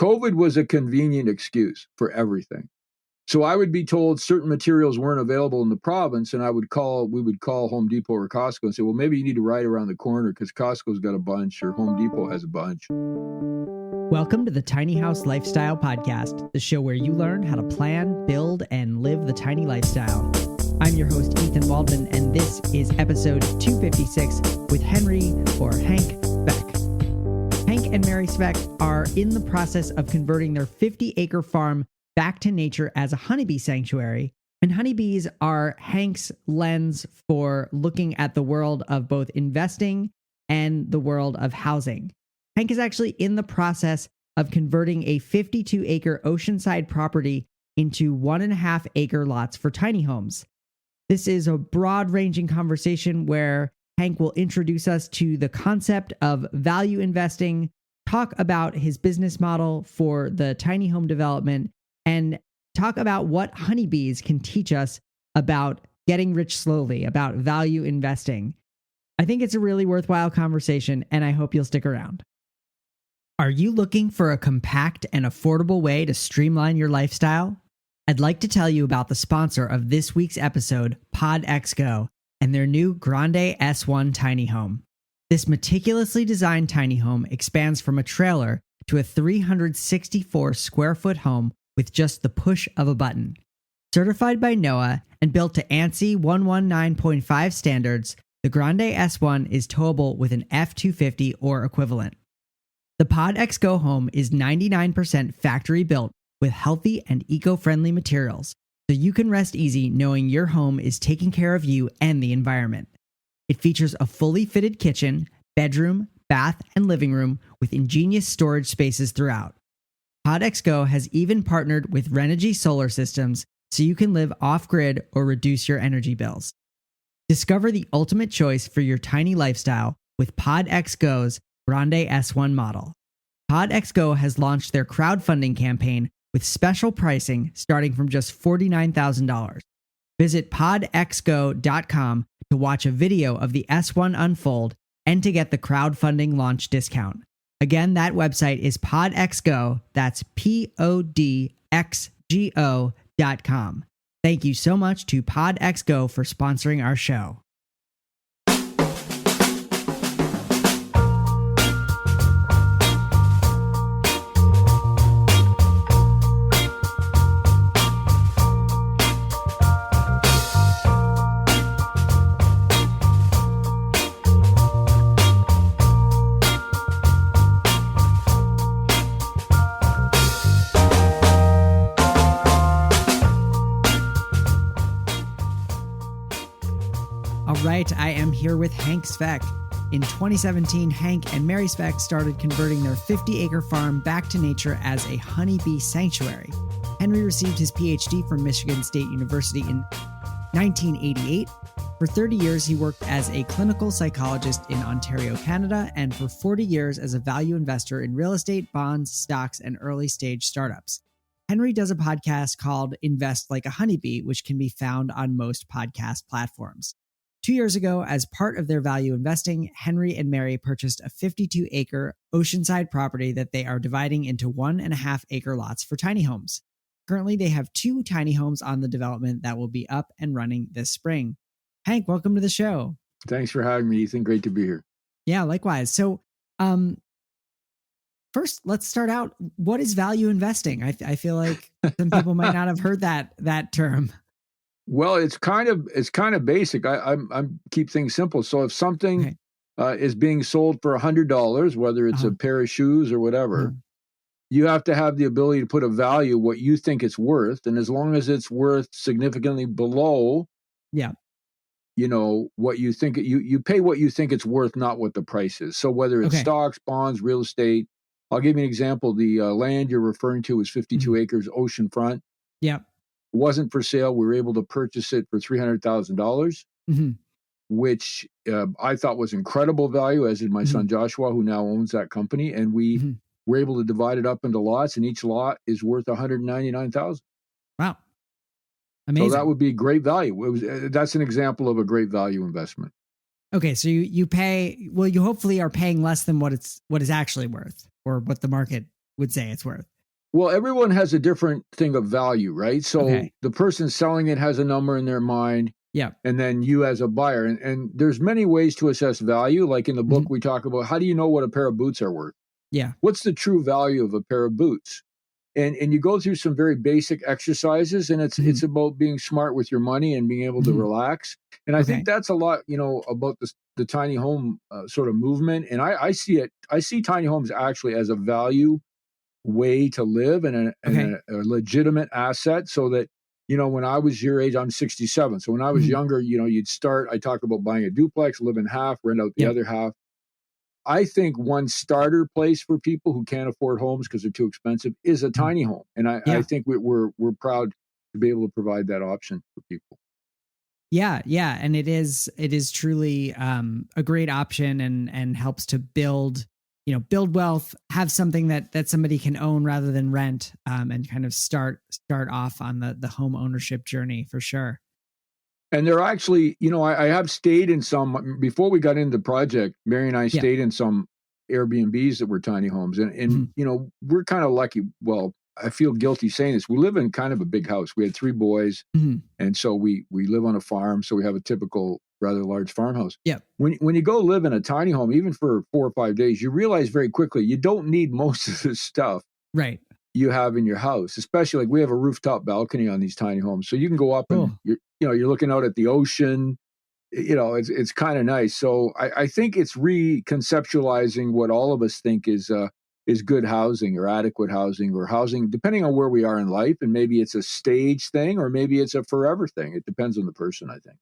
COVID was a convenient excuse for everything. So I would be told certain materials weren't available in the province, and we would call Home Depot or Costco and say, well, maybe you need to ride around the corner because Costco's got a bunch or Home Depot has a bunch. Welcome to the Tiny House Lifestyle Podcast, the show where you learn how to plan, build, and live the tiny lifestyle. I'm your host, Ethan Waldman, and this is episode 256 with Henry or Hank Svec. Hank and Mary Svec are in the process of converting their 50-acre farm back to nature as a honeybee sanctuary. And honeybees are Hank's lens for looking at the world of both investing and the world of housing. Hank is actually in the process of converting a 52-acre oceanside property into 1.5-acre lots for tiny homes. This is a broad-ranging conversation where Hank will introduce us to the concept of value investing, talk about his business model for the tiny home development, and talk about what honeybees can teach us about getting rich slowly, about value investing. I think it's a really worthwhile conversation, and I hope you'll stick around. Are you looking for a compact and affordable way to streamline your lifestyle? I'd like to tell you about the sponsor of this week's episode, PodXGo, and their new Grande S1 tiny home. This meticulously designed tiny home expands from a trailer to a 364 square foot home with just the push of a button. Certified by NOAA and built to ANSI 119.5 standards, the Grande S1 is towable with an F250 or equivalent. The PodXGo home is 99% factory built with healthy and eco-friendly materials, so you can rest easy knowing your home is taking care of you and the environment. It features a fully fitted kitchen, bedroom, bath, and living room with ingenious storage spaces throughout. PodXGo has even partnered with Renogy Solar Systems so you can live off-grid or reduce your energy bills. Discover the ultimate choice for your tiny lifestyle with PodXGo's Grande S1 model. PodXGo has launched their crowdfunding campaign with special pricing starting from just $49,000. Visit podxgo.com to watch a video of the S1 unfold and to get the crowdfunding launch discount. Again, that website is PodXGo. That's PodXGO.com. Thank you so much to PodXGo for sponsoring our show. Right, I am here with Hank Svec. In 2017, Hank and Mary Svec started converting their 50-acre farm back to nature as a honeybee sanctuary. Henry received his PhD from Michigan State University in 1988. For 30 years, he worked as a clinical psychologist in Ontario, Canada, and for 40 years as a value investor in real estate, bonds, stocks, and early-stage startups. Henry does a podcast called Invest Like a Honeybee, which can be found on most podcast platforms. 2 years ago, as part of their value investing, Henry and Mary purchased a 52-acre oceanside property that they are dividing into 1.5-acre lots for tiny homes. Currently, they have 2 tiny homes on the development that will be up and running this spring. Hank, welcome to the show. Thanks for having me, Ethan. Great to be here. Yeah, likewise. So, first, let's start out. What is value investing? I feel like some people might not have heard that term. Well, it's kind of basic. I'm keep things simple. So if something is being sold for $100, whether it's a pair of shoes or whatever, you have to have the ability to put a value what you think it's worth, and as long as it's worth significantly below, what you think you pay what you think it's worth, not what the price is. So whether it's stocks, bonds, real estate. I'll give you an example. The land you're referring to is 52 acres oceanfront. Yeah. Wasn't for sale. We were able to purchase it for $300,000, which I thought was incredible value, as did my son Joshua, who now owns that company. And we were able to divide it up into lots, and each lot is worth $199,000. Wow. Amazing. So that would be great value. That's an example of a great value investment. Okay, so you pay, you hopefully are paying less than what it's actually worth, or what the market would say it's worth? Well, everyone has a different thing of value, right? So the person selling it has a number in their mind. Yeah. And then you as a buyer. And there's many ways to assess value. Like in the book, we talk about, how do you know what a pair of boots are worth? Yeah. What's the true value of a pair of boots? And you go through some very basic exercises, and it's about being smart with your money and being able to relax. And I think that's a lot, about the tiny home sort of movement. And I see tiny homes actually as a value way to live and a legitimate asset, so that, when I was your age, I'm 67. So when I was younger, I talk about buying a duplex, live in half, rent out the other half. I think one starter place for people who can't afford homes because they're too expensive is a tiny home. And I think we're proud to be able to provide that option for people. Yeah. Yeah. And it is truly a great option and helps to build wealth, have something that somebody can own rather than rent, and kind of start off on the home ownership journey for sure. And they're actually, I have stayed in some, before we got into the project, Mary and I stayed in some Airbnbs that were tiny homes. And we're kind of lucky. Well, I feel guilty saying this. We live in kind of a big house. We had 3 boys. And so we live on a farm. So we have a typical rather large farmhouse. Yeah. When you go live in a tiny home, even for 4 or 5 days, you realize very quickly you don't need most of the stuff you have in your house. Especially, like, we have a rooftop balcony on these tiny homes, so you can go up and you're looking out at the ocean. It's kind of nice. So I think it's reconceptualizing what all of us think is good housing or adequate housing, or housing depending on where we are in life. And maybe it's a stage thing, or maybe it's a forever thing. It depends on the person, I think.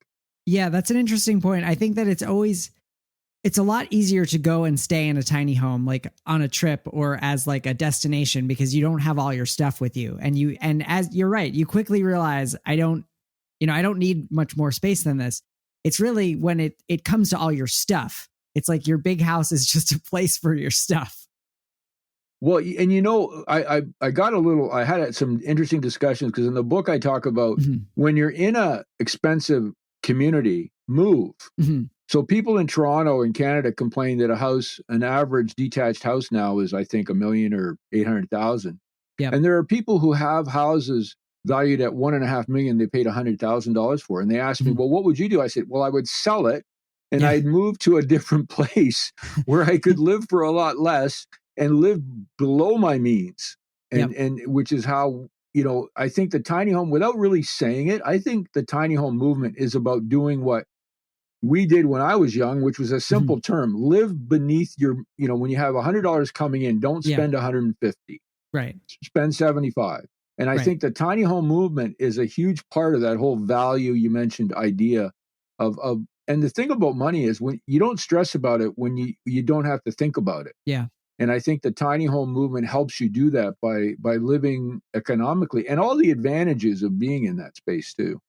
Yeah, that's an interesting point. I think that it's a lot easier to go and stay in a tiny home, like on a trip or as like a destination, because you don't have all your stuff with you. And as you're right, you quickly realize I don't need much more space than this. It's really when it comes to all your stuff, it's like your big house is just a place for your stuff. Well, and I had some interesting discussions, because in the book I talk about when you're in a expensive community, move. So people in Toronto and Canada complain that an average detached house now is, I think, $1 million or $800,000. Yep. And there are people who have houses valued at $1.5 million. They paid $100,000 for, and they asked me, well, what would you do? I said, well, I would sell it, and I'd move to a different place where I could live for a lot less and live below my means. And which is how, I think the tiny home, without really saying it, I think the tiny home movement is about doing what we did when I was young, which was a simple term: live beneath your, when you have $100 coming in, don't spend 150, right? Spend 75. And I think the tiny home movement is a huge part of that whole value you mentioned idea of, and the thing about money is, when you don't stress about it, when you don't have to think about it. Yeah. And I think the tiny home movement helps you do that by living economically, and all the advantages of being in that space too.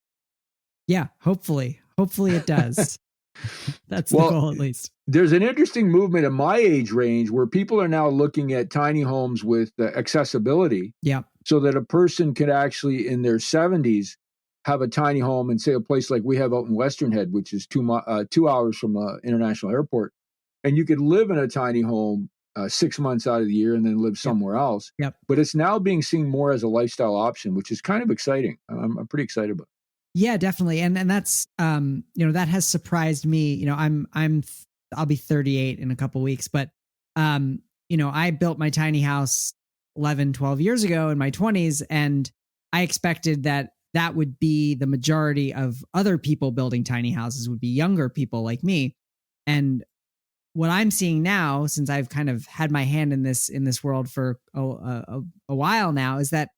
Yeah, hopefully it does. That's the goal, at least. There's an interesting movement in my age range where people are now looking at tiny homes with accessibility. Yeah. So that a person could actually, in their 70s, have a tiny home and, say, a place like we have out in Western Head, which is 2 hours from the international airport. And you could live in a tiny home 6 months out of the year and then live somewhere else. Yep. But it's now being seen more as a lifestyle option, which is kind of exciting. I'm pretty excited about it. Yeah, definitely. And that's, that has surprised me. I'll be 38 in a couple weeks, but, I built my tiny house 11, 12 years ago in my 20s. And I expected that would be the majority of other people building tiny houses would be younger people like me. And what I'm seeing now, since I've kind of had my hand in this world for a while now, is that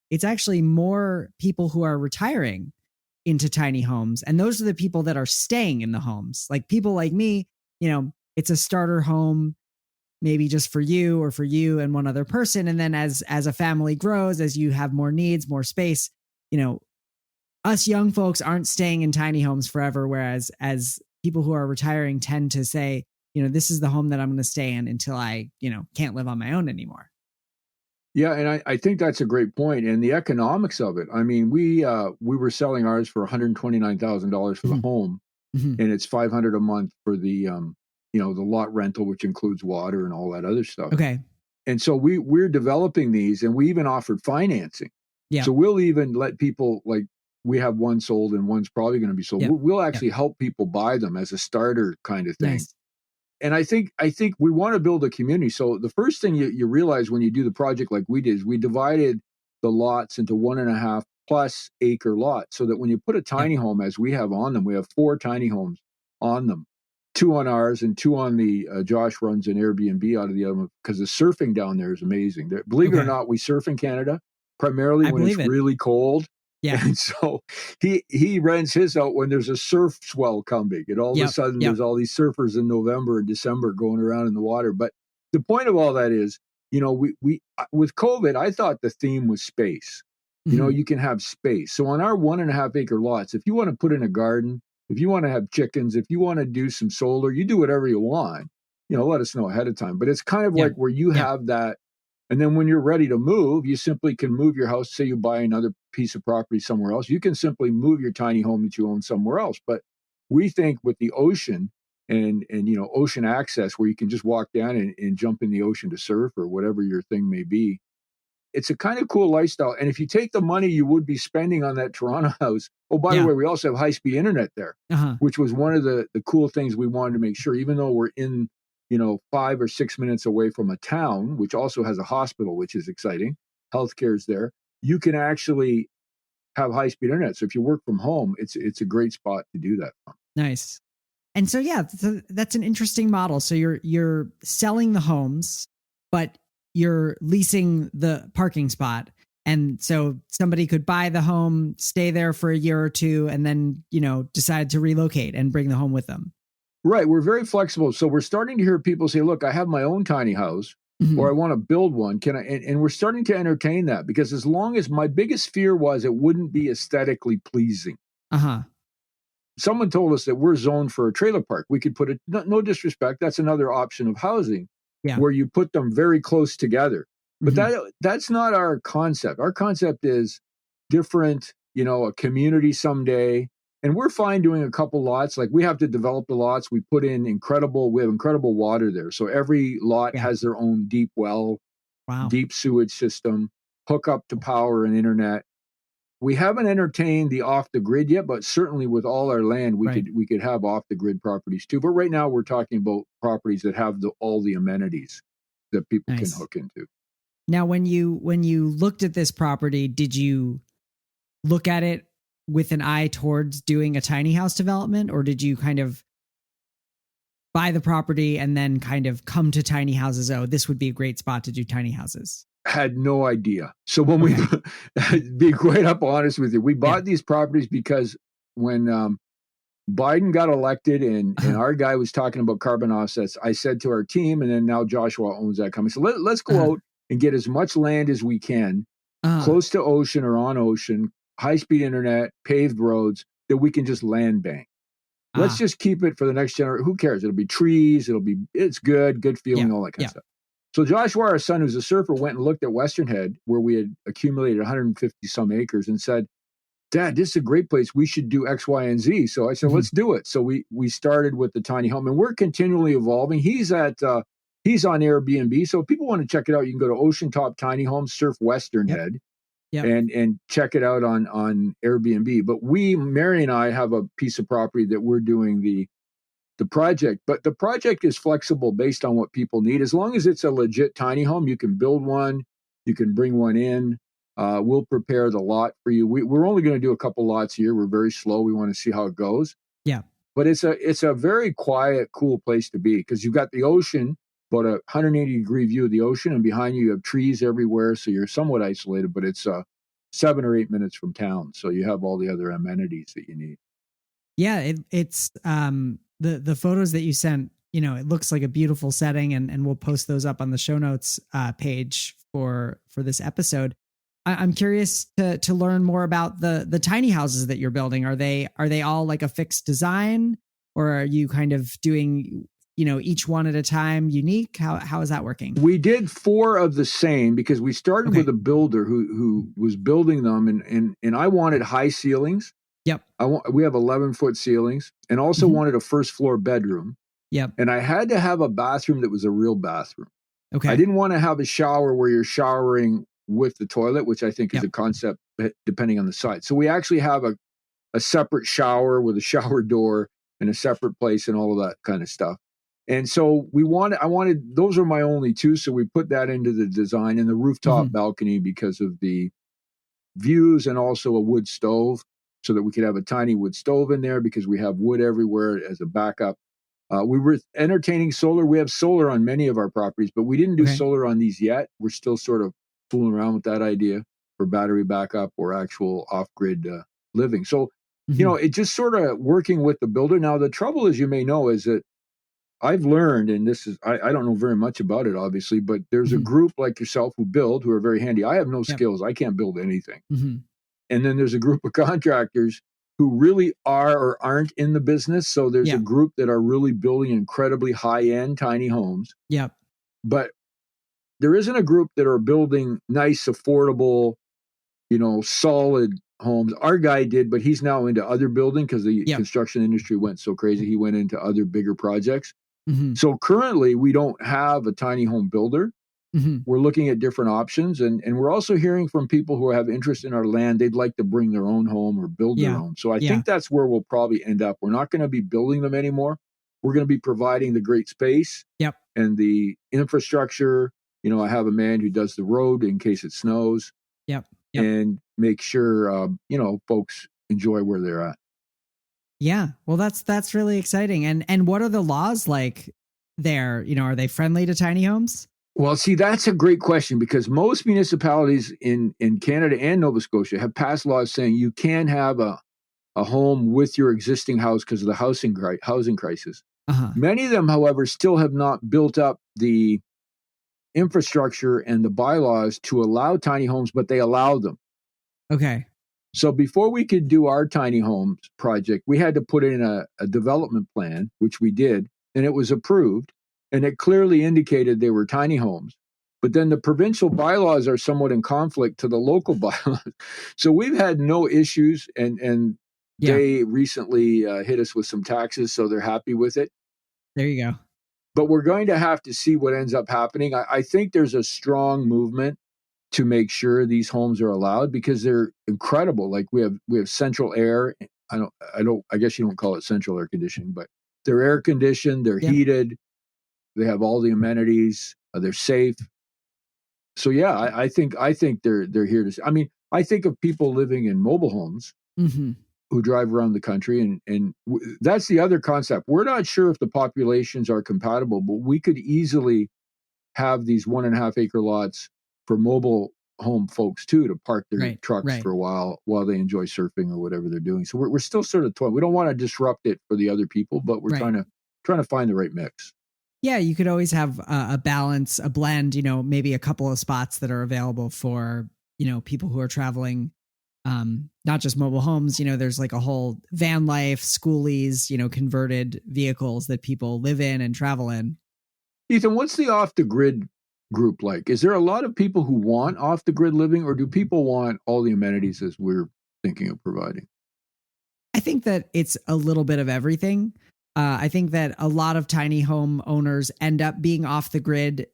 it's actually more people who are retiring into tiny homes. And those are the people that are staying in the homes. Like people like me, it's a starter home, maybe just for you or for you and one other person. And then as a family grows, as you have more needs, more space, us young folks aren't staying in tiny homes forever. Whereas as people who are retiring tend to say, this is the home that I'm going to stay in until I, can't live on my own anymore. Yeah, and I think that's a great point. And the economics of it. I mean, we were selling ours for $129,000 for the home, and it's $500 a month for the the lot rental, which includes water and all that other stuff. Okay. And so we're developing these, and we even offered financing. Yeah. So we'll even let people, like, we have one sold and one's probably going to be sold. Yep. We'll actually help people buy them as a starter kind of thing. Nice. And I think we want to build a community. So the first thing you realize when you do the project like we did is we divided the lots into 1.5 plus acre lots, so that when you put a tiny home, as we have on them, we have 4 tiny homes on them, 2 on ours and 2 on the Josh runs an Airbnb out of the other one, because the surfing down there is amazing. Believe it or not, we surf in Canada primarily when it's really cold. Yeah. And so he rents his out when there's a surf swell coming, and all of a sudden there's all these surfers in November and December going around in the water. But the point of all that is, you know, we with COVID, I thought the theme was space. You know, you can have space. So on our 1.5 acre lots, if you want to put in a garden, if you want to have chickens, if you want to do some solar, you do whatever you want, you know, let us know ahead of time. But it's kind of like where you have that. And then when you're ready to move, you simply can move your house. Say you buy another piece of property somewhere else, you can simply move your tiny home that you own somewhere else. But we think with the ocean and you know, ocean access, where you can just walk down and jump in the ocean to surf or whatever your thing may be, it's a kind of cool lifestyle. And if you take the money you would be spending on that Toronto house, oh, by the way, we also have high-speed internet there, which was one of the cool things we wanted to make sure, even though we're in, you know, 5 or 6 minutes away from a town, which also has a hospital, which is exciting. Healthcare is there. You can actually have high-speed internet. So if you work from home, it's a great spot to do that from. Nice. And so, that's an interesting model. So you're selling the homes, but you're leasing the parking spot. And so somebody could buy the home, stay there for a year or two, and then, you know, decide to relocate and bring the home with them. Right. We're very flexible. So we're starting to hear people say, look, I have my own tiny house, or I want to build one. Can I? And we're starting to entertain that, because as long as my biggest fear was it wouldn't be aesthetically pleasing. Someone told us that we're zoned for a trailer park. We could put it, no disrespect, that's another option of housing, where you put them very close together. But that's not our concept. Our concept is different, you know, a community someday. And we're fine doing a couple lots. Like, we have to develop the lots. We have incredible water there. So every lot has their own deep well, deep sewage system, hook up to power and internet. We haven't entertained the off the grid yet, but certainly with all our land, we could have off the grid properties too. But right now we're talking about properties that have all the amenities that people can hook into. Now, when you looked at this property, did you look at it with an eye towards doing a tiny house development, or did you kind of buy the property and then kind of come to tiny houses? Oh, this would be a great spot to do tiny houses. Had no idea. So when we, be quite up honest with you, we bought these properties because when Biden got elected and our guy was talking about carbon offsets, I said to our team, and then now Joshua owns that company, so let's go out and get as much land as we can, close to ocean or on ocean, high-speed internet, paved roads, that we can just land bank. Let's just keep it for the next generation. Who cares? It'll be trees. It's good feeling, all that kind of stuff. So Joshua, our son, who's a surfer, went and looked at Western Head, where we had accumulated 150 some acres, and said, Dad, this is a great place. We should do X, Y, and Z. So I said, let's do it. So we started with the tiny home, and we're continually evolving. He's on Airbnb. So if people want to check it out, you can go to Ocean Top Tiny Homes, surf Western Head, and check it out on Airbnb. But Mary and I have a piece of property that we're doing the project, but the project is flexible based on what people need. As long as it's a legit tiny home, you can build one, you can bring one in. We'll prepare the lot for you. We're only going to do a couple lots a year. We're very slow. We want to see how it goes. Yeah. But it's a very quiet, cool place to be, because you've got the ocean, about a 180-degree view of the ocean, and behind you have trees everywhere, so you're somewhat isolated, but it's 7 or 8 minutes from town, so you have all the other amenities that you need. Yeah, it's the photos that you sent, you know, it looks like a beautiful setting, and we'll post those up on the show notes page for this episode. I'm curious to learn more about the tiny houses that you're building. Are they all like a fixed design, or are you kind of doing, you know, each one at a time unique? How is that working? We did 4 of the same, because we started with a builder who was building them, and I wanted high ceilings. Yep. We have 11-foot ceilings, and also wanted a first floor bedroom. Yep. And I had to have a bathroom that was a real bathroom. Okay. I didn't want to have a shower where you're showering with the toilet, which I think is Yep. a concept depending on the site. So we actually have a separate shower with a shower door and a separate place and all of that kind of stuff. And so I wanted, those are my only two. So we put that into the design, and the rooftop balcony because of the views, and also a wood stove so that we could have a tiny wood stove in there because we have wood everywhere as a backup. We were entertaining solar. We have solar on many of our properties, but we didn't do solar on these yet. We're still sort of fooling around with that idea for battery backup or actual off-grid living. So, it just sort of working with the builder. Now, the trouble, as you may know, is that I've learned, and this is, I don't know very much about it, obviously, but there's a group like yourself who are very handy. I have no skills. I can't build anything. And then there's a group of contractors who really are or aren't in the business. So there's a group that are really building incredibly high-end tiny homes. Yep. But there isn't a group that are building nice, affordable, solid homes. Our guy did, but he's now into other building because the construction industry went so crazy. He went into other bigger projects. So currently we don't have a tiny home builder. We're looking at different options, and we're also hearing from people who have interest in our land. They'd like to bring their own home or build their own. So I think that's where we'll probably end up. We're not going to be building them anymore. We're going to be providing the great space and the infrastructure. I have a man who does the road in case it snows. And make sure folks enjoy where they're at. Yeah, well, that's really exciting. And what are the laws like there? Are they friendly to tiny homes? Well, see, that's a great question, because most municipalities in Canada and Nova Scotia have passed laws saying you can have a home with your existing house because of the housing crisis. Many of them, however, still have not built up the infrastructure and the bylaws to allow tiny homes, but they allow them. Okay. So before we could do our tiny homes project, we had to put in a development plan, which we did, and it was approved, and it clearly indicated they were tiny homes. But then the provincial bylaws are somewhat in conflict to the local bylaws. So we've had no issues, and they recently hit us with some taxes, so they're happy with it. There you go. But we're going to have to see what ends up happening. I think there's a strong movement to make sure these homes are allowed because they're incredible. Like we have central air. I guess you don't call it central air conditioning, but they're air conditioned, they're heated, they have all the amenities, they're safe. So I think they're here to. I mean, I think of people living in mobile homes who drive around the country, and that's the other concept. We're not sure if the populations are compatible, but we could easily have these 1.5 acre lots for mobile home folks too, to park their trucks for a while they enjoy surfing or whatever they're doing. So we're still sort of toying. We don't want to disrupt it for the other people, but we're trying to find the right mix. Yeah, you could always have a balance, a blend, maybe a couple of spots that are available for, people who are traveling, not just mobile homes. There's like a whole van life, schoolies, converted vehicles that people live in and travel in. Ethan, what's the off the grid group like? Is there a lot of people who want off the grid living, or do people want all the amenities as we're thinking of providing? I think that it's a little bit of everything. I think that a lot of tiny home owners end up being off the grid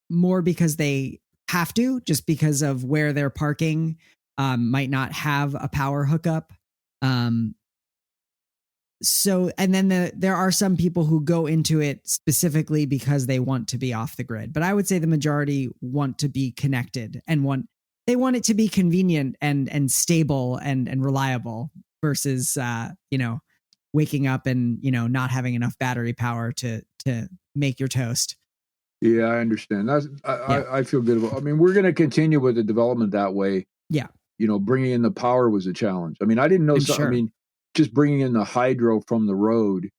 more because they have to, just because of where they're parking, might not have a power hookup. So, and then there are some people who go into it specifically because they want to be off the grid. But I would say the majority want to be connected and they want it to be convenient and stable and reliable versus, waking up and, not having enough battery power to make your toast. Yeah, I understand. I feel good about. I mean, we're going to continue with the development that way. Yeah. Bringing in the power was a challenge. I mean, I didn't know. I mean, just bringing in the hydro from the road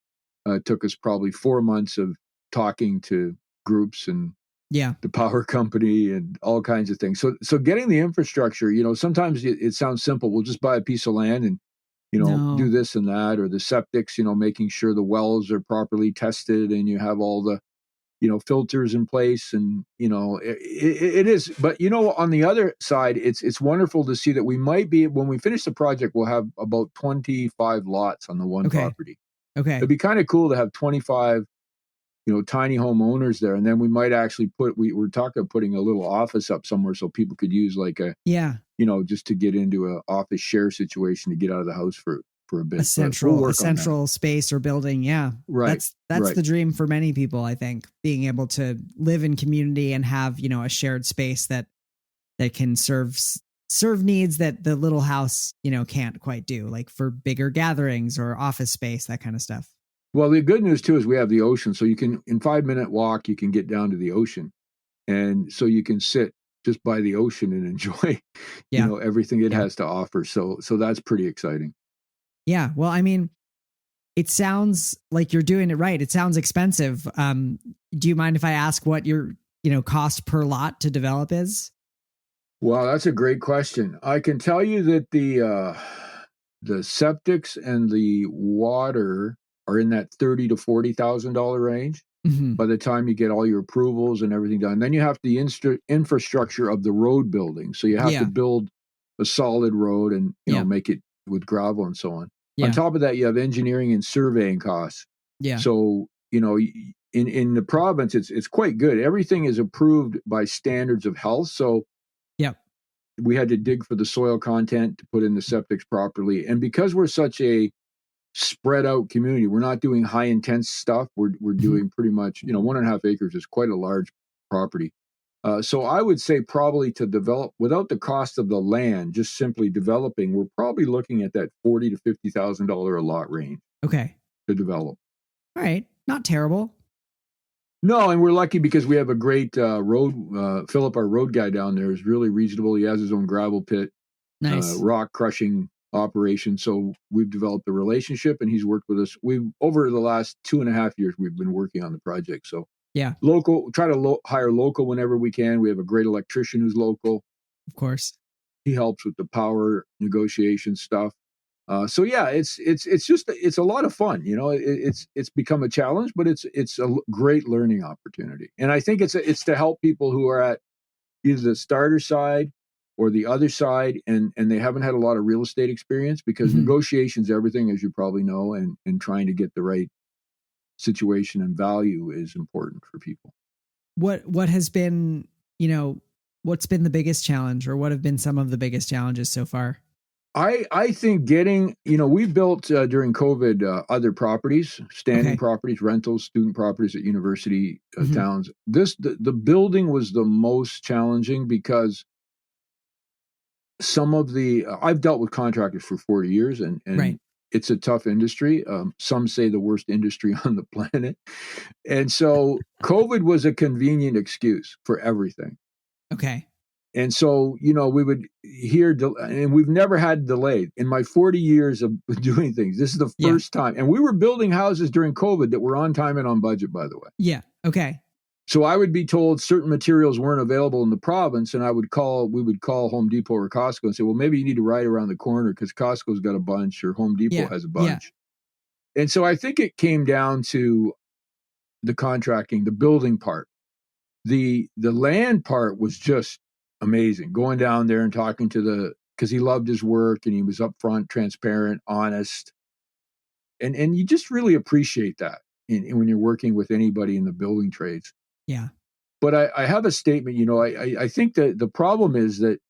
took us probably 4 months of talking to groups and the power company and all kinds of things. So getting the infrastructure, sometimes it sounds simple. We'll just buy a piece of land and do this and that, or the septics, making sure the wells are properly tested and you have all the, filters in place. And, it is, but, on the other side, it's wonderful to see that we might be, when we finish the project, we'll have about 25 lots on the one property. Okay. It'd be kind of cool to have 25, tiny home owners there. And then we might actually we were talking of putting a little office up somewhere so people could use like just to get into an office share situation to get out of the house for a bit. A central space or building. Yeah. Right. That's the dream for many people, I think, being able to live in community and have, a shared space that can serve needs that the little house, can't quite do, like for bigger gatherings or office space, that kind of stuff. Well, the good news too is we have the ocean. So you can, in 5-minute walk, you can get down to the ocean. And so you can sit just by the ocean and enjoy, everything it has to offer. So that's pretty exciting. Yeah. Well, I mean, it sounds like you're doing it right. It sounds expensive. Do you mind if I ask what your, cost per lot to develop is? Well, that's a great question. I can tell you that the septics and the water are in that $30,000 to $40,000 range. Mm-hmm. By the time you get all your approvals and everything done. Then you have the infrastructure of the road building. So you have to build a solid road and make it with gravel and so on. Yeah. On top of that, you have engineering and surveying costs. Yeah. So, in the province, it's quite good. Everything is approved by standards of health. So we had to dig for the soil content to put in the septics properly. And because we're such a spread out community, we're not doing high intense stuff. We're doing pretty much, 1.5 acres is quite a large property. So I would say probably to develop without the cost of the land, just simply developing, we're probably looking at that $40,000 to $50,000 a lot range. Okay. To develop. All right. Not terrible. No, and we're lucky because we have a great road. Philip, our road guy down there, is really reasonable. He has his own gravel pit, nice rock crushing operation. So we've developed a relationship, and he's worked with us. We've over the last 2.5 years, we've been working on the project. So local, try to hire local whenever we can. We have a great electrician who's local. Of course, he helps with the power negotiation stuff. So yeah, it's a lot of fun. It's become a challenge, but it's a great learning opportunity. And I think it's to help people who are at either the starter side or the other side, and they haven't had a lot of real estate experience, because negotiations, everything, as you probably know, and trying to get the right situation and value is important for people. What has been, what's been the biggest challenge, or what have been some of the biggest challenges so far? I think getting, we built during COVID other properties, standing properties, rentals, student properties at university towns. The building was the most challenging because some of I've dealt with contractors for 40 years and it's a tough industry. Some say the worst industry on the planet. And so COVID was a convenient excuse for everything. Okay. And so, we would hear, and we've never had delay. In my 40 years of doing things, this is the first time. And we were building houses during COVID that were on time and on budget, by the way. Yeah. Okay. So I would be told certain materials weren't available in the province, and we would call Home Depot or Costco and say, well, maybe you need to ride around the corner because Costco's got a bunch or Home Depot has a bunch. Yeah. And so I think it came down to the contracting, the building part. The land part was just amazing. Going down there and talking to because he loved his work and he was upfront, transparent, honest. And you just really appreciate that when you're working with anybody in the building trades. Yeah. But I have a statement, I think that the problem is that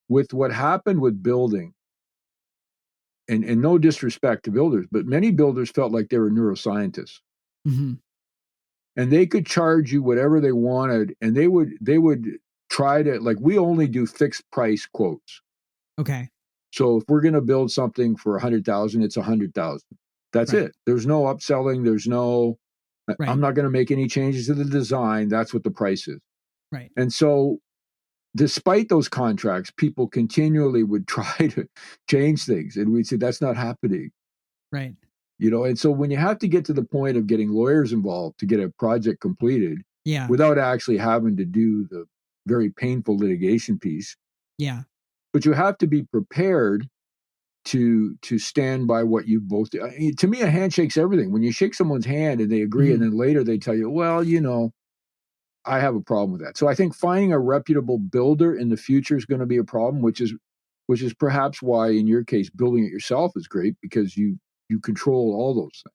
with what happened with building, and no disrespect to builders, but many builders felt like they were neuroscientists. Mm-hmm. And they could charge you whatever they wanted, and they would try to, like, we only do fixed price quotes. Okay. So if we're going to build something for 100,000, it's 100,000. That's it. There's no upselling. There's no, I'm not going to make any changes to the design. That's what the price is. Right. And so despite those contracts, people continually would try to change things. And we'd say, that's not happening. Right. And so when you have to get to the point of getting lawyers involved to get a project completed without actually having to do the very painful litigation piece. Yeah. But you have to be prepared to stand by what you both do. To me, a handshake's everything. When you shake someone's hand and they agree, and then later they tell you, well, I have a problem with that. So I think finding a reputable builder in the future is going to be a problem, which is perhaps why in your case, building it yourself is great, because you control all those things.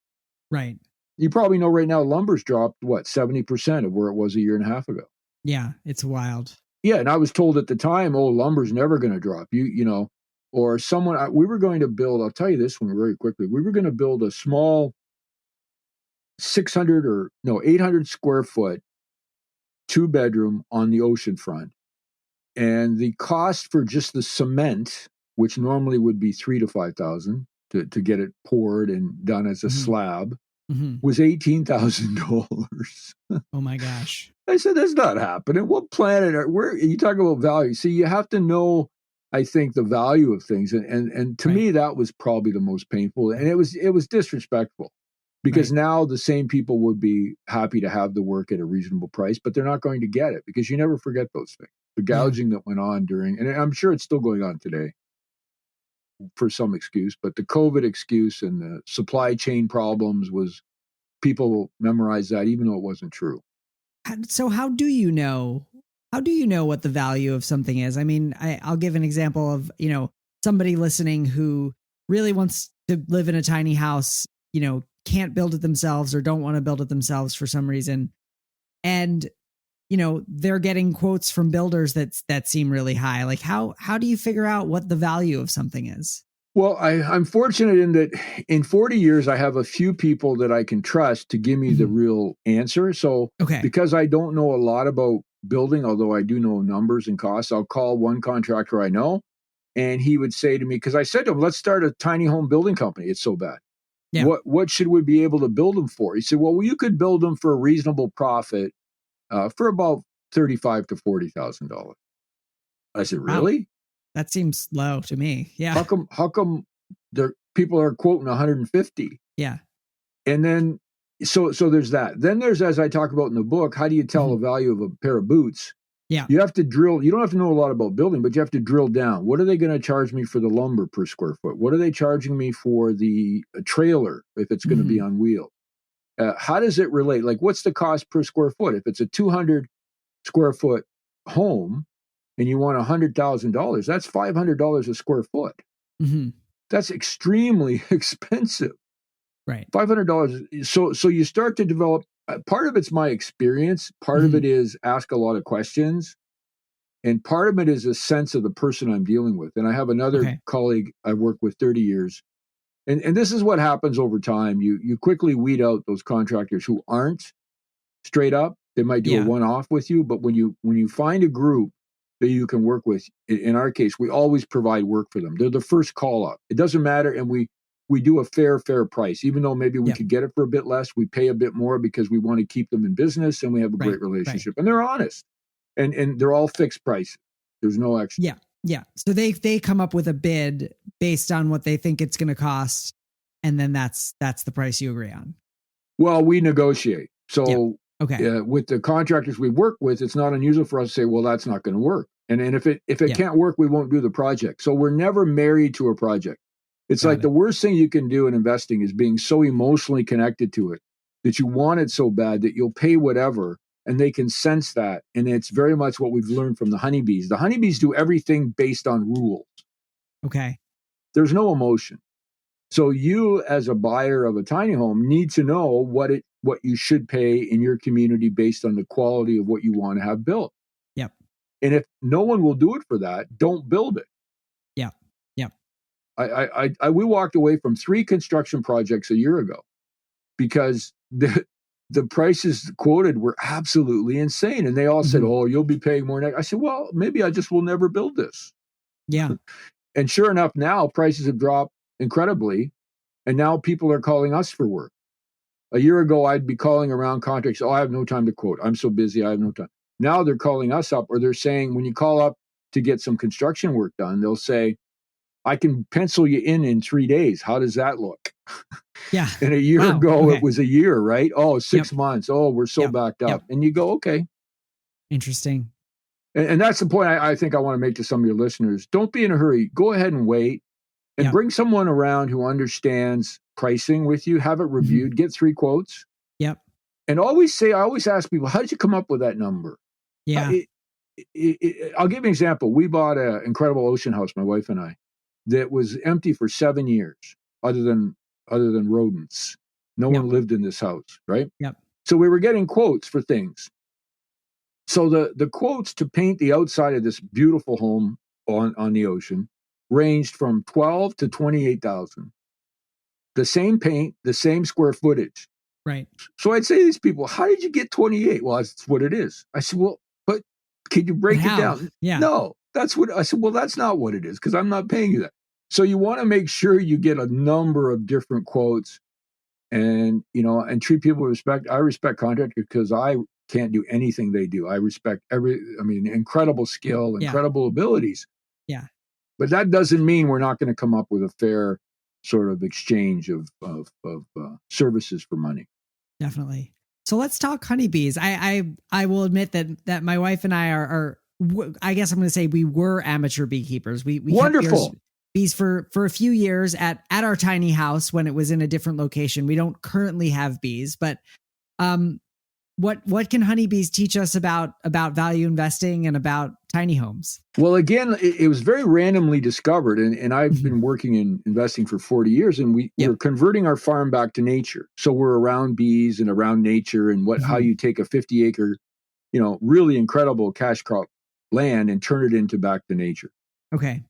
Right. you probably know right now lumber's dropped, what, 70% of where it was a year and a half ago. Yeah, it's wild. Yeah, and I was told at the time, oh, lumber's never going to drop. You know, or someone, we were going to build, I'll tell you this one very quickly. We were going to build a small 800 square foot, 2-bedroom on the ocean front. And the cost for just the cement, which normally would be $3,000 to $5,000 to get it poured and done as a slab, was $18,000. Oh my gosh. I said, that's not happening. What planet where you talk about value? See, you have to know, I think, the value of things. And to me, that was probably the most painful. And it was disrespectful, because now the same people would be happy to have the work at a reasonable price, but they're not going to get it, because you never forget those things. The gouging that went on during, and I'm sure it's still going on today for some excuse, but the COVID excuse and the supply chain problems was, people memorized that even though it wasn't true. So how do you know what the value of something is? I mean, I'll give an example of, somebody listening who really wants to live in a tiny house, can't build it themselves or don't want to build it themselves for some reason. And, they're getting quotes from builders that seem really high. Like how do you figure out what the value of something is? Well, I'm fortunate in that in 40 years, I have a few people that I can trust to give me the real answer. So because I don't know a lot about building, although I do know numbers and costs, I'll call one contractor I know, and he would say to me, because I said to him, let's start a tiny home building company. It's so bad. Yeah. What should we be able to build them for? He said, well, you could build them for a reasonable profit for about $35,000 to $40,000. I said, really? Wow. That seems low to me. Yeah. How come people are quoting 150? Yeah. And then, so there's that. Then there's, as I talk about in the book, how do you tell the value of a pair of boots? Yeah. You have to drill. You don't have to know a lot about building, but you have to drill down. What are they going to charge me for the lumber per square foot? What are they charging me for the trailer if it's going to be on wheels? How does it relate? Like, what's the cost per square foot? If it's a 200 square foot home, and you want $100,000, that's $500 a square foot. That's extremely expensive. Right. $500. So you start to develop, part of it's my experience. Part of it is ask a lot of questions. And part of it is a sense of the person I'm dealing with. And I have another colleague I've worked with 30 years. And this is what happens over time. You quickly weed out those contractors who aren't straight up. They might do a one-off with you. But when you find a group that you can work with, in our case, we always provide work for them. They're the first call up. It doesn't matter. And we do a fair price, even though maybe we could get it for a bit less. We pay a bit more because we want to keep them in business, and we have a great relationship. And they're honest, and they're all fixed prices. There's no extra. Yeah. Yeah. So they come up with a bid based on what they think it's going to cost. And then that's the price you agree on. Well, we negotiate. So with the contractors we work with, it's not unusual for us to say, well, that's not going to work. And if it can't work, we won't do the project. So we're never married to a project. It's the worst thing you can do in investing is being so emotionally connected to it that you want it so bad that you'll pay whatever, and they can sense that. And it's very much what we've learned from the honeybees. The honeybees do everything based on rules. Okay. There's no emotion. So you, as a buyer of a tiny home, need to know what you should pay in your community based on the quality of what you want to have built. Yep. And if no one will do it for that, don't build it. Yeah. Yeah. We walked away from 3 construction projects a year ago because the prices quoted were absolutely insane. And they all said, oh, you'll be paying more. I said, well, maybe I just will never build this. Yeah. And sure enough, now prices have dropped incredibly. And now people are calling us for work. A year ago, I'd be calling around contractors. Oh, I have no time to quote. I'm so busy. I have no time. Now they're calling us up, or they're saying, when you call up to get some construction work done, they'll say, I can pencil you in 3 days. How does that look? Yeah. And a year ago, it was a year, right? Oh, 6 months. Oh, we're so backed up. And you go, okay. Interesting. And that's the point I think I want to make to some of your listeners. Don't be in a hurry. Go ahead and wait. And bring someone around who understands pricing with you. Have it reviewed. Get 3 quotes. Yep. And I always ask people, how did you come up with that number? Yeah. I'll give you an example. We bought an incredible ocean house, my wife and I, that was empty for 7 years, other than rodents. No Yep. one lived in this house, right? Yep. So we were getting quotes for things. So the quotes to paint the outside of this beautiful home on the ocean ranged from 12 to 28,000. The same paint, the same square footage. Right. So I'd say to these people, how did you get 28? Well, that's what it is. I said, well, but can you break it down? Yeah. No, that's what I said. Well, that's not what it is because I'm not paying you that. So you want to make sure you get a number of different quotes and, and treat people with respect. I respect contractors because I can't do anything they do. I respect incredible skill, incredible abilities. Yeah. But that doesn't mean we're not going to come up with a fair sort of exchange of services for money. Definitely. So let's talk honeybees. I will admit that my wife and I are I guess I'm going to say we were amateur beekeepers. We Wonderful. kept bees for a few years at our tiny house when it was in a different location. We don't currently have bees, but what can honeybees teach us about value investing and about tiny homes? Well, again, it was very randomly discovered, and I've been working in investing for 40 years, and we're converting our farm back to nature. So we're around bees and around nature, and how you take a 50-acre, really incredible cash crop land and turn it into back to nature. Okay.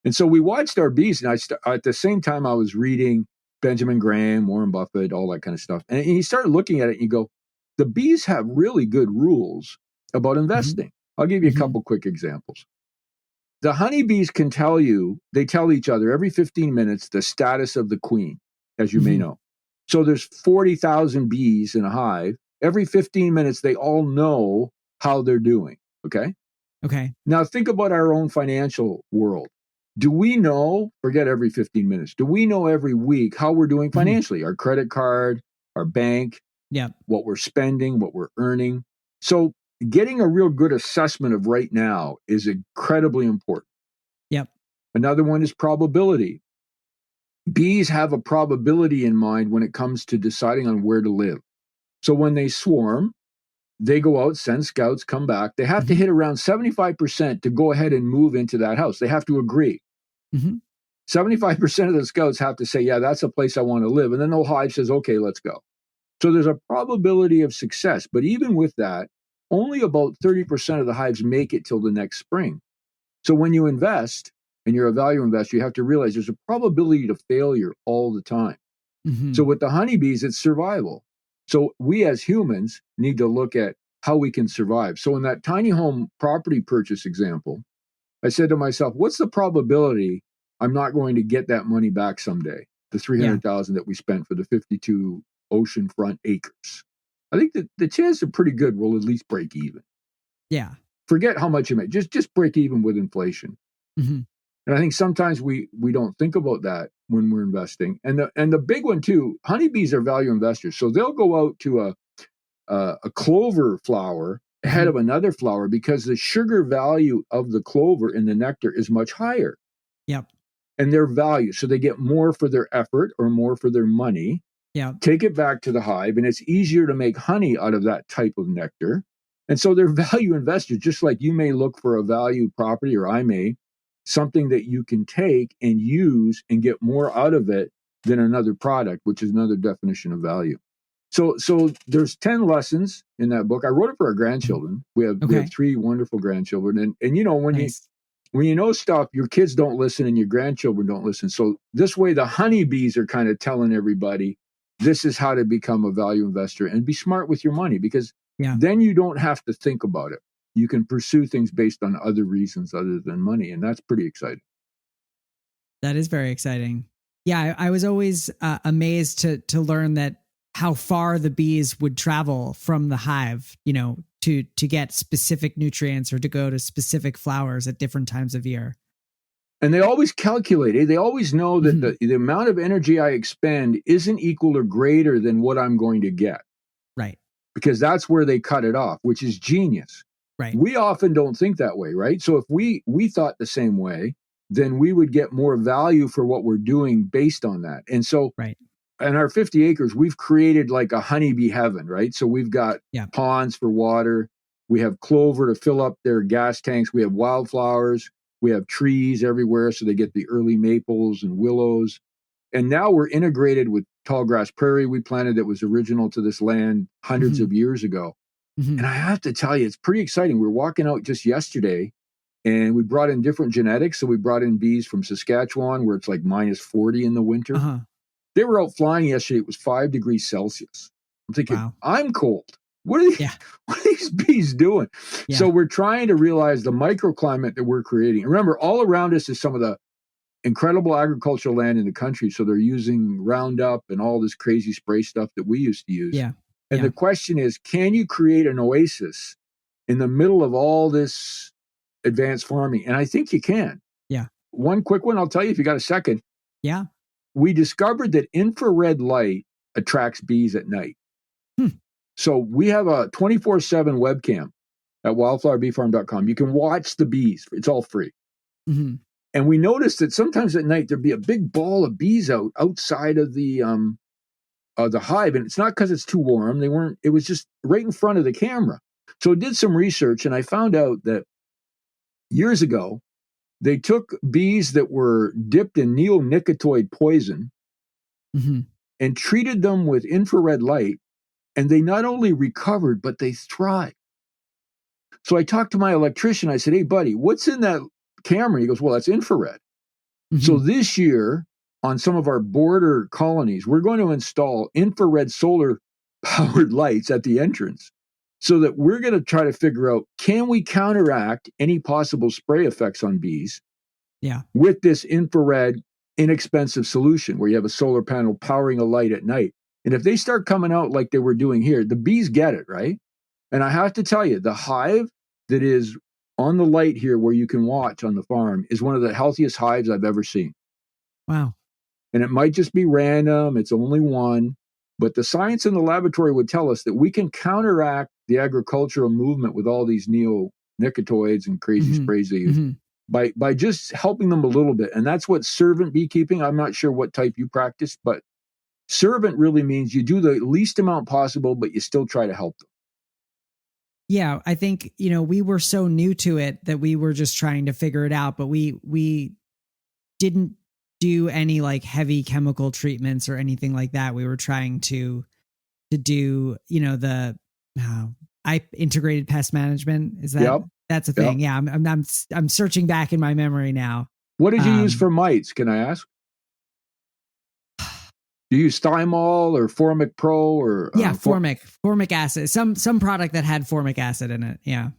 And so we watched our bees, and at the same time I was reading Benjamin Graham, Warren Buffett, all that kind of stuff, and you start looking at it, and you go, the bees have really good rules about investing. I'll give you a couple quick examples. The honeybees can tell each other every 15 minutes the status of the queen, as you may know. So there's 40,000 bees in a hive. Every 15 minutes, they all know how they're doing. Okay. Okay. Now think about our own financial world. Do we know, forget every 15 minutes, do we know every week how we're doing financially? Our credit card, our bank, what we're spending, what we're earning. So getting a real good assessment of right now is incredibly important. Yep. Another one is probability. Bees have a probability in mind when it comes to deciding on where to live. So when they swarm, they go out, send scouts, come back. They have to hit around 75% to go ahead and move into that house. They have to agree. 75% of the scouts have to say, yeah, that's a place I want to live. And then the hive says, okay, let's go. So there's a probability of success. But even with that, only about 30% of the hives make it till the next spring. So when you invest and you're a value investor, you have to realize there's a probability to failure all the time. So with the honeybees, it's survival. So we as humans need to look at how we can survive. So in that tiny home property purchase example, I said to myself, what's the probability I'm not going to get that money back someday? The $300,000 that we spent for the 52 oceanfront acres. I think that the chances are pretty good we'll at least break even. Yeah. Forget how much you make. Just break even with inflation. And I think sometimes we don't think about that when we're investing. And the big one too, honeybees are value investors. So they'll go out to a clover flower ahead of another flower because the sugar value of the clover in the nectar is much higher. Yep. And their value. So they get more for their effort or more for their money. Yeah. Take it back to the hive, and it's easier to make honey out of that type of nectar. And so they're value investors, just like you may look for a value property, or I may, something that you can take and use and get more out of it than another product, which is another definition of value. So there's 10 lessons in that book. I wrote it for our grandchildren. We have 3 wonderful grandchildren. And when you know stuff, your kids don't listen and your grandchildren don't listen. So this way, the honeybees are kind of telling everybody, this is how to become a value investor and be smart with your money, because then you don't have to think about it. You can pursue things based on other reasons other than money. And that's pretty exciting. That is very exciting. Yeah. I was always amazed to learn that how far the bees would travel from the hive, to get specific nutrients or to go to specific flowers at different times of year. And they always calculate it. They always know that the amount of energy I expend isn't equal or greater than what I'm going to get. Right. Because that's where they cut it off, which is genius. Right. We often don't think that way, right? So if we thought the same way, then we would get more value for what we're doing based on that. And so in our 50 acres, we've created like a honeybee heaven, right? So we've got ponds for water. We have clover to fill up their gas tanks. We have wildflowers. We have trees everywhere, so they get the early maples and willows. And now we're integrated with tall grass prairie we planted that was original to this land hundreds of years ago. And I have to tell you, it's pretty exciting. We were walking out just yesterday and we brought in different genetics. So we brought in bees from Saskatchewan where it's like minus 40 in the winter. They were out flying yesterday. It was 5 degrees Celsius. I'm thinking, wow. I'm cold. What are these bees doing? Yeah. So we're trying to realize the microclimate that we're creating. Remember, all around us is some of the incredible agricultural land in the country. So they're using Roundup and all this crazy spray stuff that we used to use. Yeah. And the question is, can you create an oasis in the middle of all this advanced farming? And I think you can. Yeah. One quick one, I'll tell you if you got a second. Yeah. We discovered that infrared light attracts bees at night. So we have a 24/7 webcam at wildflowerbeefarm.com. You can watch the bees. It's all free. And we noticed that sometimes at night there'd be a big ball of bees outside of the hive, and it's not because it's too warm. It was just right in front of the camera. So I did some research, and I found out that years ago, they took bees that were dipped in neonicotinoid poison and treated them with infrared light, and they not only recovered, but they thrived. So I talked to my electrician. I said, hey, buddy, what's in that camera? He goes, well, that's infrared. So this year, on some of our border colonies, we're going to install infrared solar powered lights at the entrance so that we're going to try to figure out, can we counteract any possible spray effects on bees with this infrared inexpensive solution where you have a solar panel powering a light at night. And if they start coming out like they were doing here, the bees get it, right? And I have to tell you, the hive that is on the light here where you can watch on the farm is one of the healthiest hives I've ever seen. Wow. And it might just be random. It's only one. But the science in the laboratory would tell us that we can counteract the agricultural movement with all these neonicotinoids and crazy sprays they use by just helping them a little bit. And that's what servant beekeeping, I'm not sure what type you practice, but servant really means you do the least amount possible, but you still try to help them. Yeah, I think, we were so new to it that we were just trying to figure it out, but we didn't do any like heavy chemical treatments or anything like that. We were trying to do, integrated pest management. Is that that's a thing? Yeah, I'm searching back in my memory now. What did you use for mites? Can I ask? Do you use Thymol or Formic Pro or formic acid? Some product that had formic acid in it. Yeah.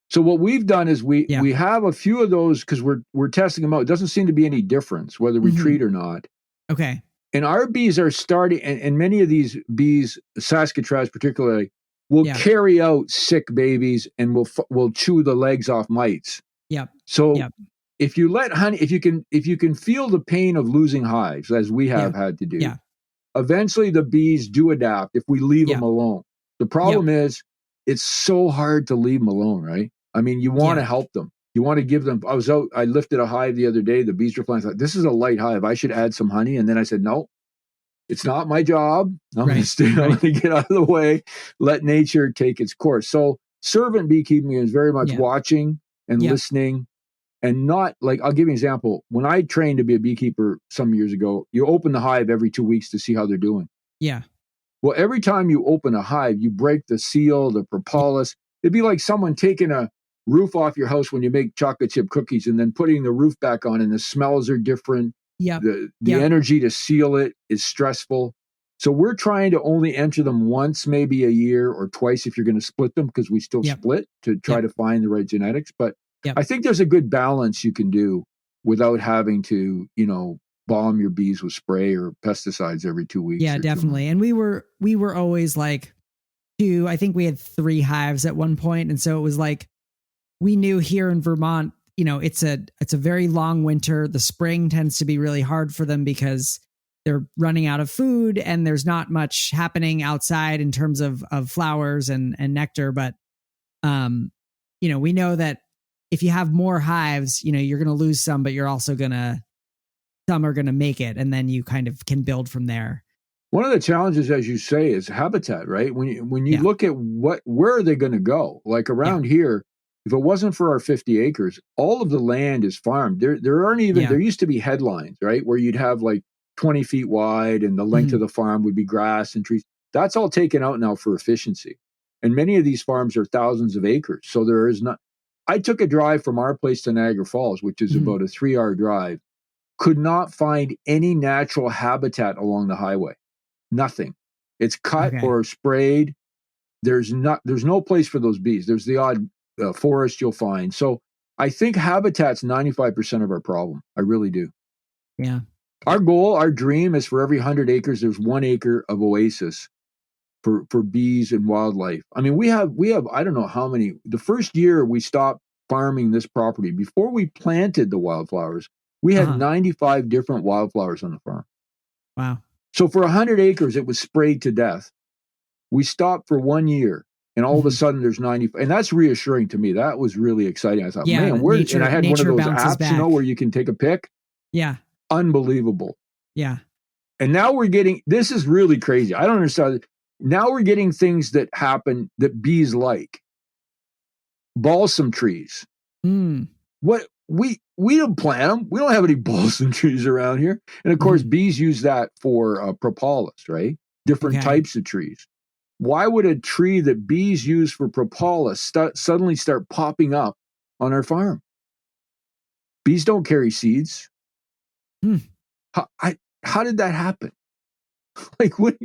So what we've done is we have a few of those because we're testing them out. It doesn't seem to be any difference whether we treat or not. Okay. And our bees are starting, and many of these bees, Saskatraz particularly, will carry out sick babies and will chew the legs off mites. Yep. So if you if you can feel the pain of losing hives, as we have had to do, eventually the bees do adapt if we leave them alone. The problem is it's so hard to leave them alone, right? I mean, you want to help them. You want to give them. I lifted a hive the other day. The bees were flying. I thought, this is a light hive. I should add some honey. And then I said, no, it's not my job. I'm going to stay. I'm going to get out of the way. Let nature take its course. So servant beekeeping is very much watching and listening. And not like, I'll give you an example. When I trained to be a beekeeper some years ago, you open the hive every 2 weeks to see how they're doing. Yeah. Well, every time you open a hive, you break the seal, the propolis. It'd be like someone taking a roof off your house when you make chocolate chip cookies and then putting the roof back on, and the smells are different. Yeah. The energy to seal it is stressful. So we're trying to only enter them once, maybe a year, or twice if you're going to split them, because we still split to try to find the right genetics. But I think there's a good balance you can do without having to, bomb your bees with spray or pesticides every 2 weeks. Yeah, definitely. And we were always like I think we had 3 hives at one point. And so it was like, we knew here in Vermont, it's a very long winter. The spring tends to be really hard for them because they're running out of food and there's not much happening outside in terms of flowers and nectar. But, we know that if you have more hives, you're going to lose some, but you're also some are going to make it. And then you kind of can build from there. One of the challenges, as you say, is habitat, right? When you look at where are they going to go? Like around here, if it wasn't for our 50 acres, all of the land is farmed. There aren't even, there used to be headlines, right? Where you'd have like 20 feet wide and the length of the farm would be grass and trees. That's all taken out now for efficiency. And many of these farms are thousands of acres. So there is not. I took a drive from our place to Niagara Falls, which is about a 3-hour drive, could not find any natural habitat along the highway. Nothing. It's cut or sprayed. There's no place for those bees. There's the odd forest you'll find. So I think habitat's 95% of our problem. I really do. Yeah. Our goal, our dream is for every 100 acres, there's 1 acre of oasis for bees and wildlife. I mean, we have, I don't know how many. The first year we stopped farming this property, before we planted the wildflowers, we had 95 different wildflowers on the farm. Wow. So for 100 acres, it was sprayed to death. We stopped for 1 year, and all of a sudden there's 90. And that's reassuring to me. That was really exciting. I thought, man, and I had one of those apps, back. Where you can take a pic. Yeah. Unbelievable. Yeah. And now we're getting, this is really crazy. I don't understand. Now we're getting things that happen that bees like. Balsam trees. What we don't plant them. We don't have any balsam trees around here. And of course, bees use that for propolis, right? Different types of trees. Why would a tree that bees use for propolis suddenly start popping up on our farm? Bees don't carry seeds. How did that happen? Like, what?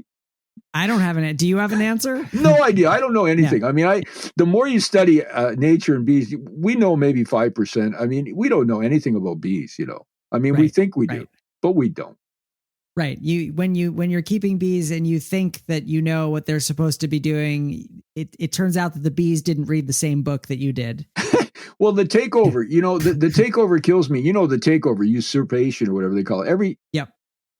I don't have an. Do you have an answer? No idea. I don't know anything. I mean, the more you study nature and bees, we know maybe 5%. I mean, we don't know anything about bees. I mean, we think we do, but we don't. Right. When you're keeping bees and you think that you know what they're supposed to be doing, it turns out that the bees didn't read the same book that you did. Well, the takeover, the takeover kills me. The takeover, usurpation or whatever they call it.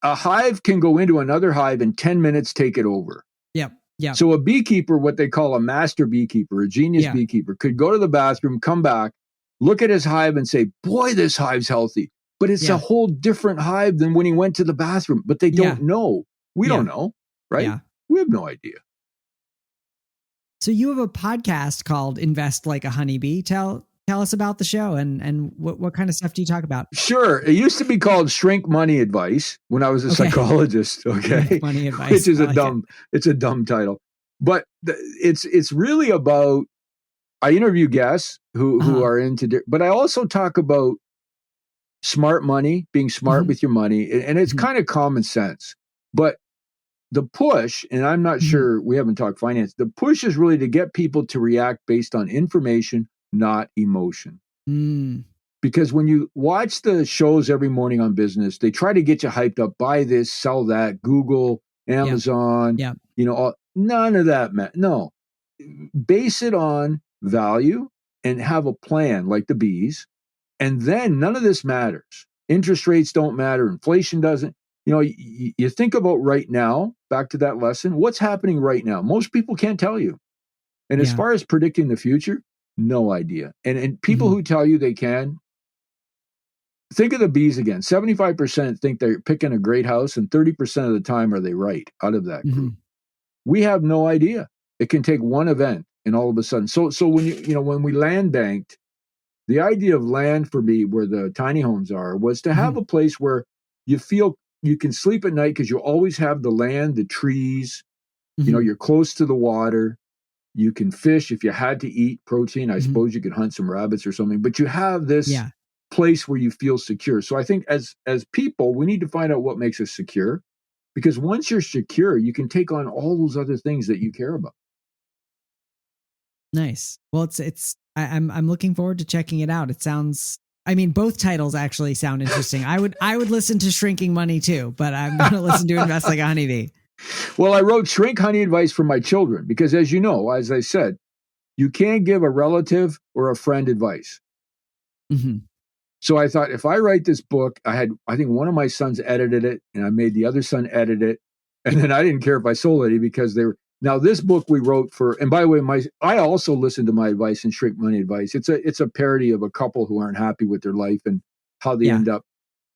A hive can go into another hive in 10 minutes, take it over. Yep. So a beekeeper, what they call a master beekeeper, a genius beekeeper, could go to the bathroom, come back, look at his hive and say, boy, this hive's healthy. But it's a whole different hive than when he went to the bathroom. But they don't know. We don't know, right? Yeah. We have no idea. So you have a podcast called Invest Like a Honeybee. Tell us about the show and what kind of stuff do you talk about? Sure. It used to be called Shrink Money Advice when I was a psychologist. Okay. Money Advice. Which is it's a dumb title. But it's really about, I interview guests who are into, but I also talk about smart money, being smart with your money. And it's kind of common sense. But the push, and I'm not sure, we haven't talked finance, the push is really to get people to react based on information, not emotion. Because when you watch the shows every morning on business, they try to get you hyped up, buy this, sell that, Google, Amazon, none of that. No, base it on value and have a plan like the bees. And then none of this matters. Interest rates don't matter. Inflation doesn't. You think about right now, back to that lesson, what's happening right now? Most people can't tell you. And as far as predicting the future, no idea. And people who tell you they can, think of the bees again. 75% think they're picking a great house, and 30% of the time are they right out of that group. We have no idea. It can take one event, and all of a sudden. So when when we land banked, the idea of land for me, where the tiny homes are, was to have a place where you feel you can sleep at night because you always have the land, the trees. You're close to the water. You can fish if you had to eat protein. I suppose you could hunt some rabbits or something, but you have this place where you feel secure. So I think as people, we need to find out what makes us secure, because once you're secure, you can take on all those other things that you care about. Nice. Well, I'm looking forward to checking it out. It sounds, I mean, both titles actually sound interesting. I would listen to Shrinking Money too, but I'm going to listen to Invest Like a Honeybee. Well, I wrote Shrink Honey Advice for my children because, as you know, as I said, you can't give a relative or a friend advice. So I thought, if I write this book, I think one of my sons edited it, and I made the other son edit it. And then I didn't care if I sold any, because now this book we wrote for, and by the way, I also listened to my advice in Shrink Money Advice. It's a parody of a couple who aren't happy with their life and how they end up.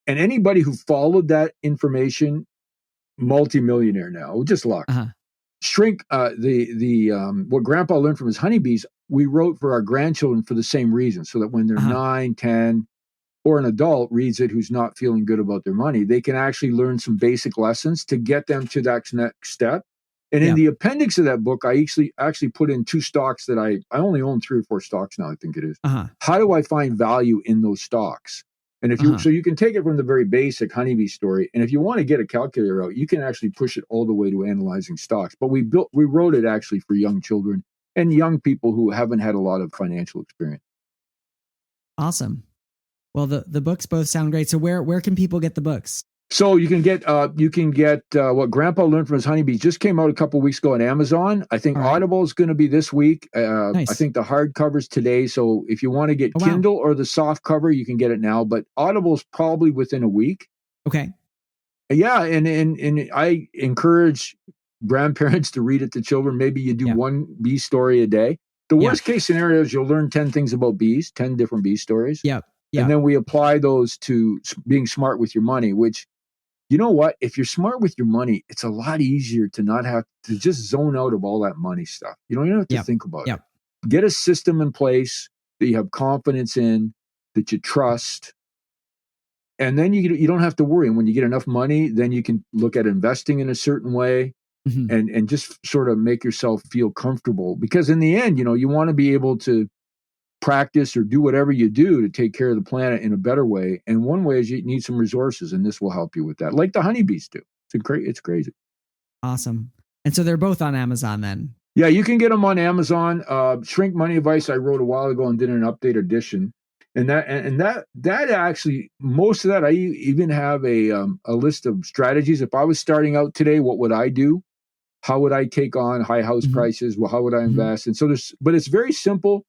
And anybody who followed that information, multimillionaire now, just luck. Shrink, what Grandpa learned from his honeybees, we wrote for our grandchildren for the same reason, so that when they're 9, 10, or an adult reads it who's not feeling good about their money, they can actually learn some basic lessons to get them to that next step. And in the appendix of that book, I actually put in 2 stocks that I only own 3 or 4 stocks now, I think it is. How do I find value in those stocks? And if you, so you can take it from the very basic honeybee story. And if you want to get a calculator out, you can actually push it all the way to analyzing stocks. But we wrote it actually for young children and young people who haven't had a lot of financial experience. Awesome. Well, the books both sound great. So where can people get the books? So you can get What Grandpa Learned from His Honeybees just came out a couple of weeks ago on Amazon. I think Audible is going to be this week. Nice. I think the hardcover's today. So if you want to get Kindle or the soft cover, you can get it now. But Audible is probably within a week. Okay. Yeah, and I encourage grandparents to read it to children. Maybe you do one bee story a day. The worst case scenario is you'll learn 10 things about bees, 10 different bee stories. Yep. And then we apply those to being smart with your money, which, you know what? If you're smart with your money, it's a lot easier to not have to just zone out of all that money stuff. You don't even have to think about it. Get a system in place that you have confidence in, that you trust. And then you don't have to worry. And when you get enough money, then you can look at investing in a certain way and just sort of make yourself feel comfortable. Because in the end, you want to be able to practice or do whatever you do to take care of the planet in a better way. And one way is you need some resources, and this will help you with that, like the honeybees do. It's crazy. Awesome. And so they're both on Amazon then? Yeah, you can get them on Amazon. Shrink Money Advice I wrote a while ago and did an update edition. And that actually, most of that, I even have a list of strategies. If I was starting out today, what would I do? How would I take on high house prices? Well, how would I invest? And so but it's very simple.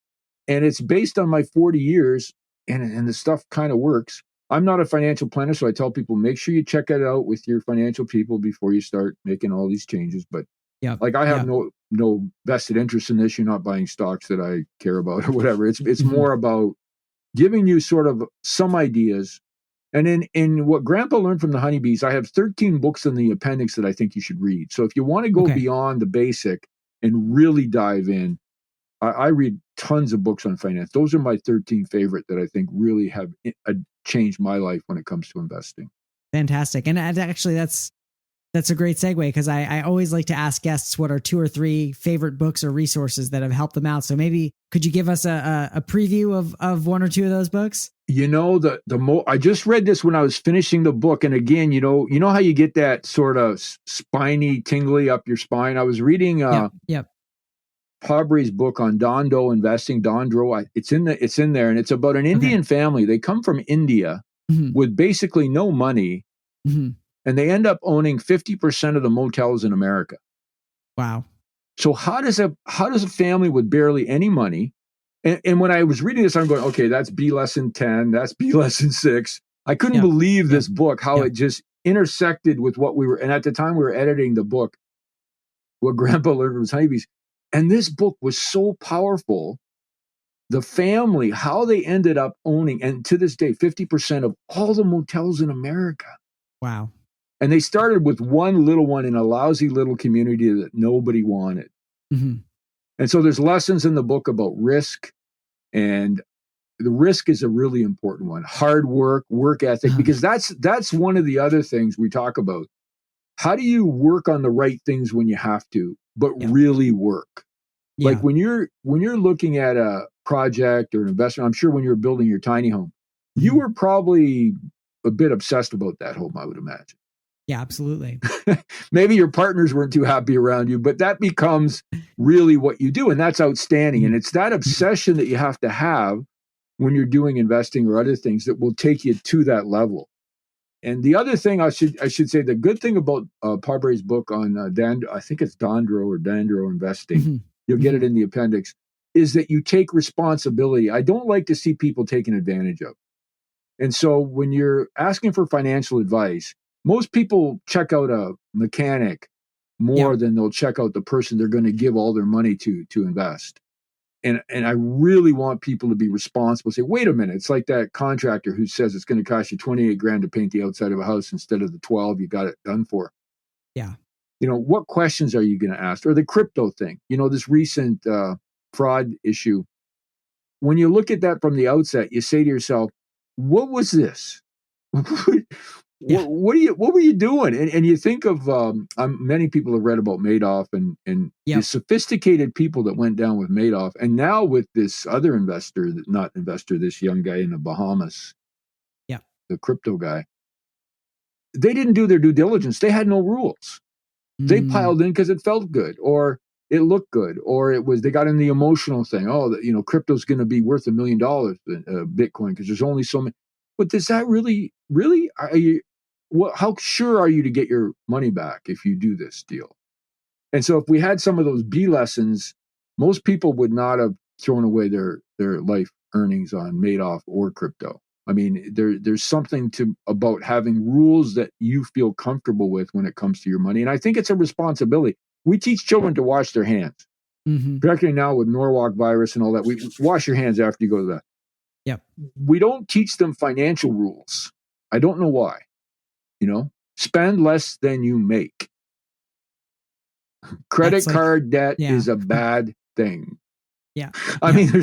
And it's based on my 40 years, and the stuff kind of works. I'm not a financial planner, so I tell people, make sure you check it out with your financial people before you start making all these changes. But I have no vested interest in this. You're not buying stocks that I care about or whatever. It's more about giving you sort of some ideas. And in What Grandpa Learned from the Honeybees, I have 13 books in the appendix that I think you should read. So if you want to go beyond the basic and really dive in, I read tons of books on finance. Those are my 13 favorite that I think really have changed my life when it comes to investing. Fantastic. And actually, that's a great segue, because I always like to ask guests what are 2 or 3 favorite books or resources that have helped them out. So maybe could you give us a preview of 1 or 2 of those books? I just read this when I was finishing the book. And again, you know how you get that sort of spiny, tingly up your spine? I was reading Pabre's book on Dondo investing. Dondro, it's in there, and it's about an Indian family. They come from India with basically no money, and they end up owning 50% of the motels in America. Wow! So how does a family with barely any money? And when I was reading this, I'm going, okay, that's B lesson 10, that's B lesson 6. I couldn't believe this book, how it just intersected with what we were. And at the time, we were editing the book, What Grandpa Learned from His Honeybees. And this book was so powerful. The family, how they ended up owning, and to this day, 50% of all the motels in America. Wow. And they started with one little one in a lousy little community that nobody wanted. And so there's lessons in the book about risk. And the risk is a really important one. Hard work, work ethic, because that's one of the other things we talk about. How do you work on the right things when you have to, but really work? Like when you're looking at a project or an investment, I'm sure when you're building your tiny home, you were probably a bit obsessed about that home, I would imagine. Yeah, absolutely. Maybe your partners weren't too happy around you, but that becomes really what you do. And that's outstanding. And it's that obsession that you have to have when you're doing investing or other things that will take you to that level. And the other thing I should say, the good thing about Pabre's book on I think it's Dondro investing, you'll get it in the appendix, is that you take responsibility. I don't like to see people taken advantage of. And so when you're asking for financial advice, most people check out a mechanic more than they'll check out the person they're going to give all their money to invest. And I really want people to be responsible. Say, wait a minute, it's like that contractor who says it's going to cost you $28,000 to paint the outside of a house instead of the 12 you got it done for. Yeah. What questions are you going to ask? Or the crypto thing, this recent fraud issue. When you look at that from the outset, you say to yourself, what was this? Yeah. What were you doing? And you think of many people have read about Madoff and the sophisticated people that went down with Madoff, and now with this other this young guy in the Bahamas, the crypto guy. They didn't do their due diligence. They had no rules. They piled in because it felt good, or it looked good, or they got in the emotional thing. Oh, crypto's going to be worth $1 million, Bitcoin, because there's only so many. But does that really? Are you? How sure are you to get your money back if you do this deal? And so, if we had some of those B lessons, most people would not have thrown away their life earnings on Madoff or crypto. I mean, there's something about having rules that you feel comfortable with when it comes to your money. And I think it's a responsibility. We teach children to wash their hands. Particularly now with Norwalk virus and all that. We wash your hands after you go to that. Yep. We don't teach them financial rules. I don't know why. Spend less than you make. Credit card debt is a bad thing. Yeah. I mean, you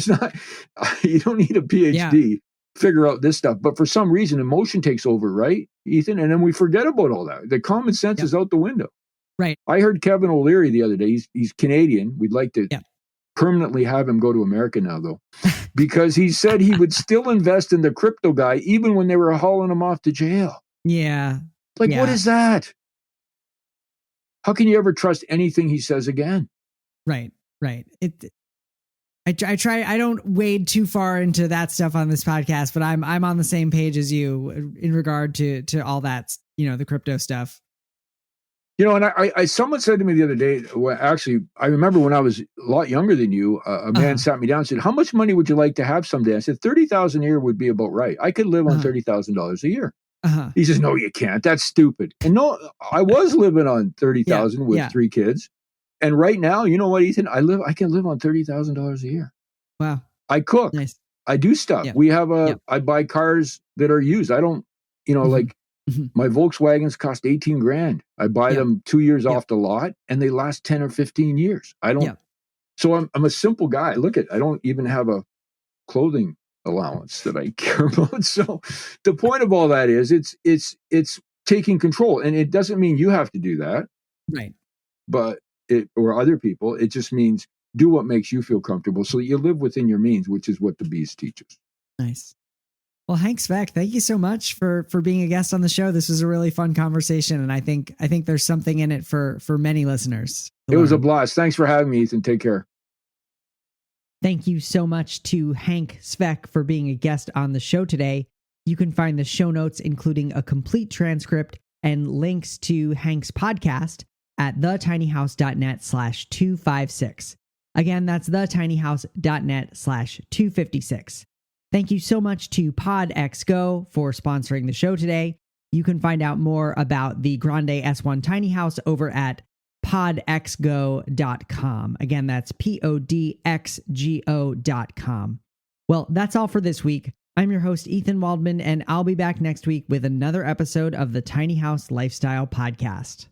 don't need a PhD. Figure out this stuff, but for some reason emotion takes over, right, Ethan? And then we forget about all that. The common sense is out the window. Right. I heard Kevin O'Leary the other day. He's Canadian. We'd like to permanently have him go to America now, though, because he said he would still invest in the crypto guy even when they were hauling him off to jail. Yeah. What is that? How can you ever trust anything he says again? Right. I try. I don't wade too far into that stuff on this podcast, but I'm on the same page as you in regard to all that, the crypto stuff. And I someone said to me the other day. Well, actually, I remember when I was a lot younger than you. A man sat me down and said, "How much money would you like to have someday?" I said, $30,000 a year would be about right. I could live on $30,000 a year. He says, "No, you can't. That's stupid." And no, I was living on $30,000 with 3 kids. And right now, you know what, Ethan? I can live on $30,000 a year. Wow. I cook. Nice. I do stuff. Yeah. We have I buy cars that are used. I don't, my Volkswagens cost $18,000. I buy them 2 years off the lot and they last 10 or 15 years. I don't. So I'm a simple guy. I don't even have a clothing allowance that I care about. So the point of all that is it's taking control, and it doesn't mean you have to do that. Right. But or other people, it just means do what makes you feel comfortable so that you live within your means, which is what the bees teach us. Nice. Well, Hank Svec, thank you so much for being a guest on the show. This was a really fun conversation, and I think there's something in it for many listeners. It was a blast. Thanks for having me, Ethan. Take care. Thank you so much to Hank Svec for being a guest on the show today. You can find the show notes, including a complete transcript and links to Hank's podcast at thetinyhouse.net/256. Again, that's thetinyhouse.net/256. Thank you so much to PodXGo for sponsoring the show today. You can find out more about the Grande S1 Tiny House over at podxgo.com. Again, that's podxgo.com. Well, that's all for this week. I'm your host, Ethan Waldman, and I'll be back next week with another episode of the Tiny House Lifestyle Podcast.